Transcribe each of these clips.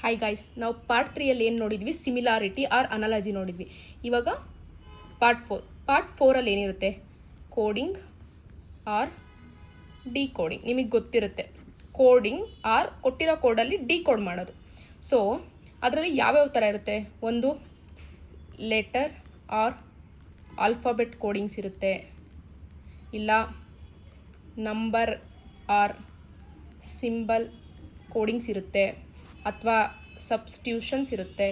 Hi guys, ನಾವು part 3 ಏನು ನೋಡಿದ್ವಿ, ಸಿಮಿಲಾರಿಟಿ ಆರ್ ಅನಾಲಜಿ ನೋಡಿದ್ವಿ. ಇವಾಗ ಪಾರ್ಟ್ 4 ಏನಿರುತ್ತೆ, ಕೋಡಿಂಗ್ ಆರ್ ಡಿಕೋಡಿಂಗ್. ನಿಮಗೆ ಗೊತ್ತಿರುತ್ತೆ, ಕೋಡಿಂಗ್ ಆರ್ ಕೊಟ್ಟಿರೋ ಕೋಡಲ್ಲಿ ಡಿಕೋಡ್ ಮಾಡೋದು. ಸೊ ಅದರಲ್ಲಿ ಯಾವ್ಯಾವ ಥರ ಇರುತ್ತೆ, ಒಂದು ಲೆಟರ್ ಆರ್ ಆಲ್ಫಾಬೆಟ್ ಕೋಡಿಂಗ್ಸ್ ಇರುತ್ತೆ, ಇಲ್ಲ ನಂಬರ್ ಆರ್ ಸಿಂಬಲ್ ಕೋಡಿಂಗ್ಸ್ ಇರುತ್ತೆ, ಅಥವಾ ಸಬ್ಸ್ಟಿಟ್ಯೂಷನ್ಸ್ ಇರುತ್ತೆ.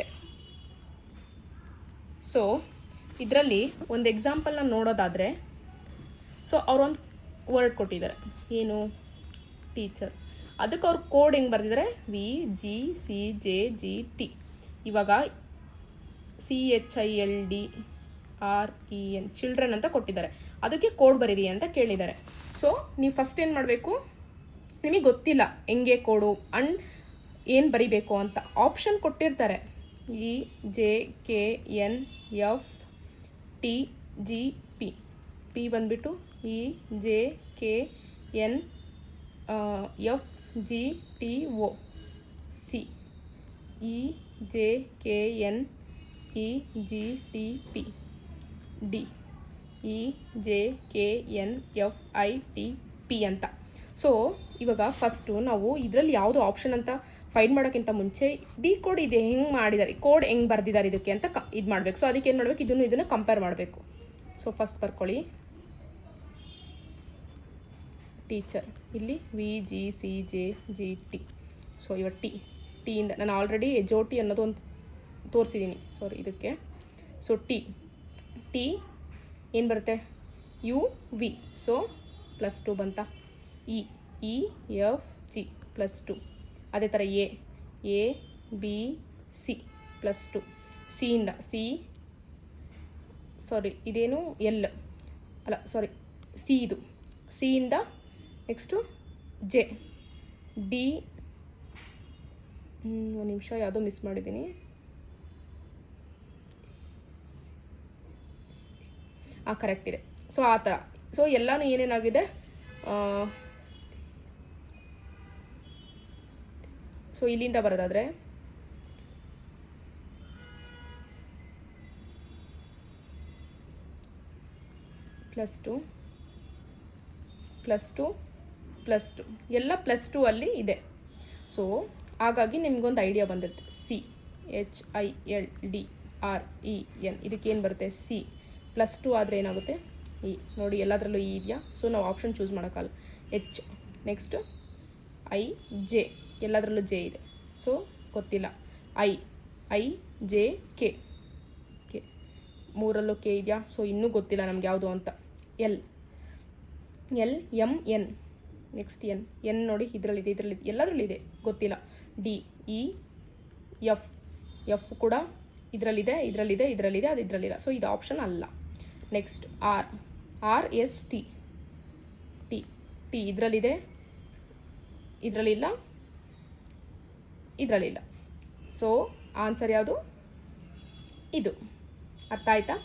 ಸೊ ಇದರಲ್ಲಿ ಒಂದು ಎಕ್ಸಾಂಪಲ್ನ ನೋಡೋದಾದರೆ, ಸೊ ಅವರೊಂದು ವರ್ಡ್ ಕೊಟ್ಟಿದ್ದಾರೆ, ಏನು ಟೀಚರ್. ಅದಕ್ಕೆ ಅವ್ರು ಕೋಡ್ ಹೆಂಗೆ ಬರೆದಿದ್ದಾರೆ, VGCJGT. ಇವಾಗ CHILDREN ಚಿಲ್ಡ್ರನ್ ಅಂತ ಕೊಟ್ಟಿದ್ದಾರೆ, ಅದಕ್ಕೆ ಕೋಡ್ ಬರೀರಿ ಅಂತ ಕೇಳಿದ್ದಾರೆ. ಸೊ ನೀವು ಫಸ್ಟ್ ಏನು ಮಾಡಬೇಕು, ನಿಮಗೆ ಗೊತ್ತಿಲ್ಲ ಹೆಂಗೆ ಕೋಡು ಅಂಡ್ ಏನು ಬರಿಬೇಕು ಅಂತ ಆಪ್ಷನ್ ಕೊಟ್ಟಿರ್ತಾರೆ. EJKNFTGP, ಪಿ ಬಂದ್ಬಿಟ್ಟು EJKNFGTO, C EJKNEGTP, D EJKNFITP ಅಂತ. ಸೊ ಇವಾಗ ಫಸ್ಟು ನಾವು ಇದರಲ್ಲಿ ಯಾವುದು ಆಪ್ಷನ್ ಅಂತ ಫೈಂಡ್ ಮಾಡೋಕ್ಕಿಂತ ಮುಂಚೆ ಡಿಕೋಡ್ ಇದೆ ಹೆಂಗೆ ಮಾಡಿದ್ದಾರೆ, ಕೋಡ್ ಹೆಂಗೆ ಬರೆದಿದ್ದಾರೆ ಇದಕ್ಕೆ ಅಂತ ಇದು ಮಾಡಬೇಕು. ಸೊ ಅದಕ್ಕೆ ಏನು ಮಾಡಬೇಕು, ಇದನ್ನು ಕಂಪೇರ್ ಮಾಡಬೇಕು. ಸೊ ಫಸ್ಟ್ ಬರ್ಕೊಳ್ಳಿ, ಟೀಚರ್, ಇಲ್ಲಿ VGCJGT. ಸೊ ಇವಾಗ ಟಿಯಿಂದ ನಾನು ಆಲ್ರೆಡಿ HOT ಅನ್ನೋದು ಒಂದು ತೋರಿಸಿದ್ದೀನಿ, ಸಾರಿ ಇದಕ್ಕೆ. ಸೊ ಟಿ ಏನು ಬರುತ್ತೆ, UV, ಸೊ +2 ಬಂತ. EFG +2. ಅದೇ ಥರ ABC +2. ಸಿಯಿಂದ ಇದೇನು ಎಲ್ ಅಲ್ಲ, ಸಿ, ಇದು ಸಿಯಿಂದ ನೆಕ್ಸ್ಟು ಜೆ, ಡಿ. ಒಂದು ನಿಮಿಷ, ಯಾವುದೋ ಮಿಸ್ ಮಾಡಿದ್ದೀನಿ. ಕರೆಕ್ಟ್ ಇದೆ. ಸೊ ಆ ಥರ. ಸೊ ಎಲ್ಲನೂ ಏನೇನಾಗಿದೆ, ಸೊ ಇಲ್ಲಿಂದ ಬರೋದಾದರೆ +2 ಎಲ್ಲ +2 ಅಲ್ಲಿ ಇದೆ. ಸೊ ಹಾಗಾಗಿ ನಿಮ್ಗೊಂದು ಐಡಿಯಾ ಬಂದಿರುತ್ತೆ. CHILDREN ಇದಕ್ಕೇನು ಬರುತ್ತೆ, ಸಿ +2 ಆದರೆ ಏನಾಗುತ್ತೆ, ನೋಡಿ ಎಲ್ಲದರಲ್ಲೂ ಇದೆಯಾ. ಸೊ ನಾವು ಆಪ್ಷನ್ ಚೂಸ್ ಮಾಡೋಕ್ಕಲ್ಲ. H, ನೆಕ್ಸ್ಟ್ IJ, ಎಲ್ಲದರಲ್ಲೂ ಜೆ ಇದೆ. ಸೊ ಗೊತ್ತಿಲ್ಲ. IJK, ಮೂರಲ್ಲೂ ಕೆ ಇದೆಯಾ. ಸೊ ಇನ್ನೂ ಗೊತ್ತಿಲ್ಲ ನಮ್ಗೆ ಯಾವುದು ಅಂತ. LMN, ನೆಕ್ಸ್ಟ್ ಎನ್ ನೋಡಿ ಇದರಲ್ಲಿದೆ, ಎಲ್ಲದರಲ್ಲೂ ಇದೆ, ಗೊತ್ತಿಲ್ಲ. DEF ಕೂಡ ಇದರಲ್ಲಿದೆ, ಅದು ಇದರಲ್ಲಿಲ್ಲ. ಸೊ ಇದು ಆಪ್ಷನ್ ಅಲ್ಲ. ನೆಕ್ಸ್ಟ್ RST, ಟಿ ಇದರಲ್ಲಿದೆ, ಇದರಲ್ಲಿಲ್ಲ. ಸೊ ಆನ್ಸರ್ ಯಾವುದು, ಇದು. ಅರ್ಥ ಆಯ್ತಾ?